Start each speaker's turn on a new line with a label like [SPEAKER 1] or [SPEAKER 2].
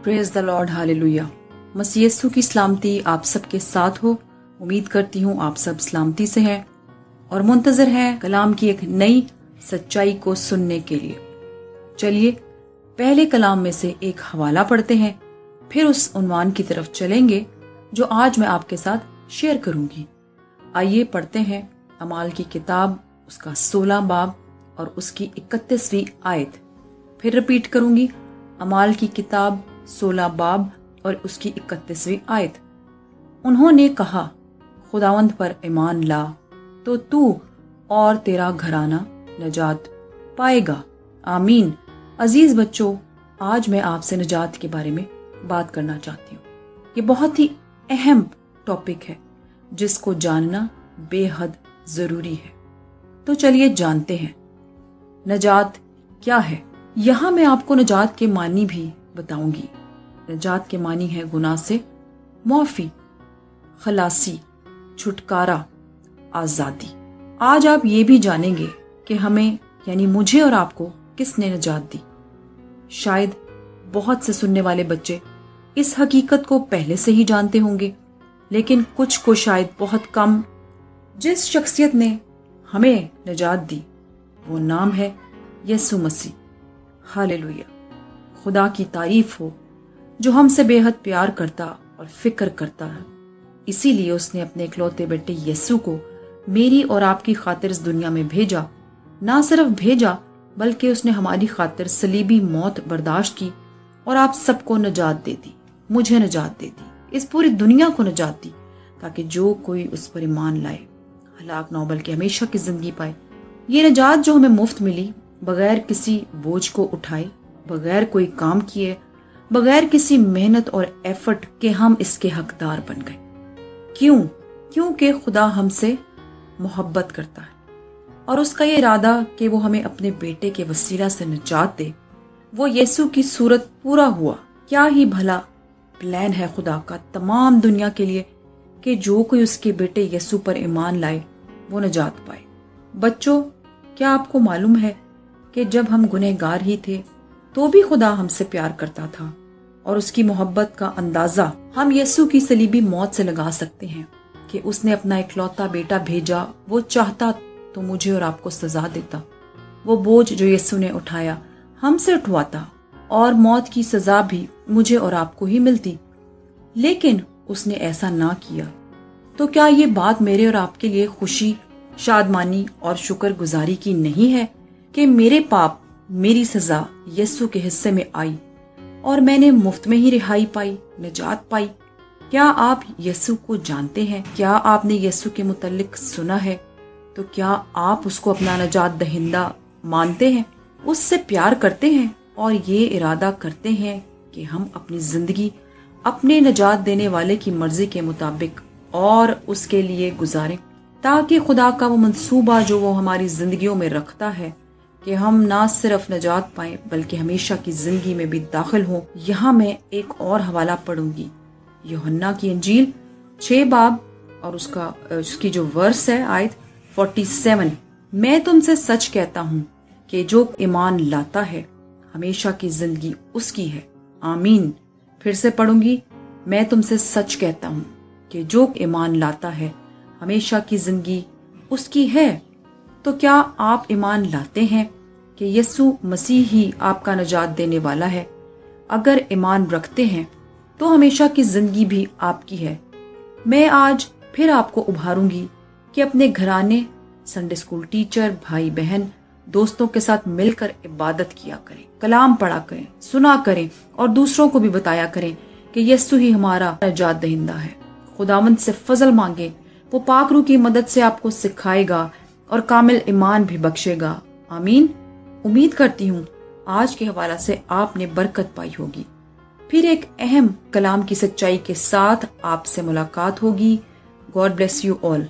[SPEAKER 1] Praise the lord, hallelujah. मसीह यीशु की सलामती आप सबके साथ हो। उम्मीद करती हूँ आप सब सलामती से हैं और मुंतजर हैं कलाम की एक नई सच्चाई को सुनने के लिए। चलिए पहले कलाम में से एक हवाला पढ़ते हैं, फिर उस उन्वान की तरफ चलेंगे जो आज मैं आपके साथ शेयर करूंगी। आइए पढ़ते हैं अमाल की किताब, उसका 16 बाब और उसकी 31वीं आयत। फिर रिपीट करूंगी, अमाल की किताब 16 बाब और उसकी 31वीं आयत। उन्होंने कहा, खुदावंद पर ईमान ला तो तू और तेरा घराना नजात पाएगा। आमीन। अजीज बच्चों, आज मैं आपसे नजात के बारे में बात करना चाहती हूँ। ये बहुत ही अहम टॉपिक है जिसको जानना बेहद जरूरी है। तो चलिए जानते हैं नजात क्या है। यहाँ मैं आपको नजात के मानी भी बताऊंगी। नजात के मानी है गुनाह से माफी, खलासी, छुटकारा, आजादी। आज आप ये भी जानेंगे कि हमें यानी मुझे और आपको किसने नजात दी। शायद बहुत से सुनने वाले बच्चे इस हकीकत को पहले से ही जानते होंगे, लेकिन कुछ को शायद बहुत कम। जिस शख्सियत ने हमें नजात दी वो नाम है यीशु मसीह। हालेलुया। खुदा की तारीफ हो जो हमसे बेहद प्यार करता और फिक्र करता है। इसीलिए उसने अपने इकलौते बेटे यीशु को मेरी और आपकी खातिर इस दुनिया में भेजा। ना सिर्फ भेजा बल्कि उसने हमारी खातिर सलीबी मौत बर्दाश्त की और आप सबको नजात दे दी, मुझे नजात दे दी, इस पूरी दुनिया को नजात दी, ताकि जो कोई उस पर ईमान लाए हलाक ना बल्कि हमेशा की जिंदगी पाए। ये नजात जो हमें मुफ्त मिली, बगैर किसी बोझ को उठाए, बगैर कोई काम किए, बगैर किसी मेहनत और एफर्ट के हम इसके हकदार बन गए। क्यों? क्योंकि खुदा हमसे मोहब्बत करता है और उसका ये इरादा कि वो हमें अपने बेटे के वसीला से निजात दे, वो यीशु की सूरत पूरा हुआ। क्या ही भला प्लान है खुदा का तमाम दुनिया के लिए कि जो कोई उसके बेटे यीशु पर ईमान लाए वो निजात पाए। बच्चों, क्या आपको मालूम है कि जब हम गुनहगार ही थे तो भी खुदा हमसे प्यार करता था और उसकी मोहब्बत का अंदाजा हम यीशु की सलीबी मौत से लगा सकते हैं कि उसने अपना इकलौता बेटा भेजा। वो चाहता तो मुझे और आपको सजा देता। वो बोझ जो यीशु ने उठाया हमसे उठवाता और मौत की सजा भी मुझे और आपको ही मिलती, लेकिन उसने ऐसा ना किया। तो क्या ये बात मेरे और आपके लिए खुशी, शादमानी और शुक्रगुजारी की नहीं है कि मेरे पाप, मेरी सजा यीशु के हिस्से में आई और मैंने मुफ्त में ही रिहाई पाई, निजात पाई। क्या आप यीशु को जानते हैं? क्या आपने यीशु के मुतल्लिक सुना है? तो क्या आप उसको अपना निजात दहिंदा मानते हैं, उससे प्यार करते हैं और ये इरादा करते हैं कि हम अपनी जिंदगी अपने निजात देने वाले की मर्जी के मुताबिक और उसके लिए गुजारें, ताकि खुदा का वो मंसूबा जो वो हमारी जिंदगियों में रखता है कि हम ना सिर्फ नजात पाएं बल्कि हमेशा की जिंदगी में भी दाखिल हों। यहाँ मैं एक और हवाला पढ़ूंगी, यूहन्ना की इंजील 6 बाब और उसकी जो वर्स है आयत 47। मैं तुमसे सच कहता हूँ कि जो ईमान लाता है हमेशा की जिंदगी उसकी है। आमीन। फिर से पढ़ूंगी, मैं तुमसे सच कहता हूँ कि जो ईमान लाता है हमेशा की जिंदगी उसकी है। तो क्या आप ईमान लाते हैं कि यीशु मसीह ही आपका निजात देने वाला है? अगर ईमान रखते हैं तो हमेशा की जिंदगी भी आपकी है। मैं आज फिर आपको उभारूंगी कि अपने घराने, संडे स्कूल टीचर, भाई बहन, दोस्तों के साथ मिलकर इबादत किया करें, कलाम पढ़ा करें, सुना करें और दूसरों को भी बताया करें कि यीशु ही हमारा निजात दहिंदा है। खुदावंद से फजल मांगे, वो पाक रूह की मदद से आपको सिखाएगा और कामिल ईमान भी बख्शेगा। आमीन। उम्मीद करती हूँ आज के हवाला से आपने बरकत पाई होगी। फिर एक अहम कलाम की सच्चाई के साथ आपसे मुलाकात होगी। God bless you all.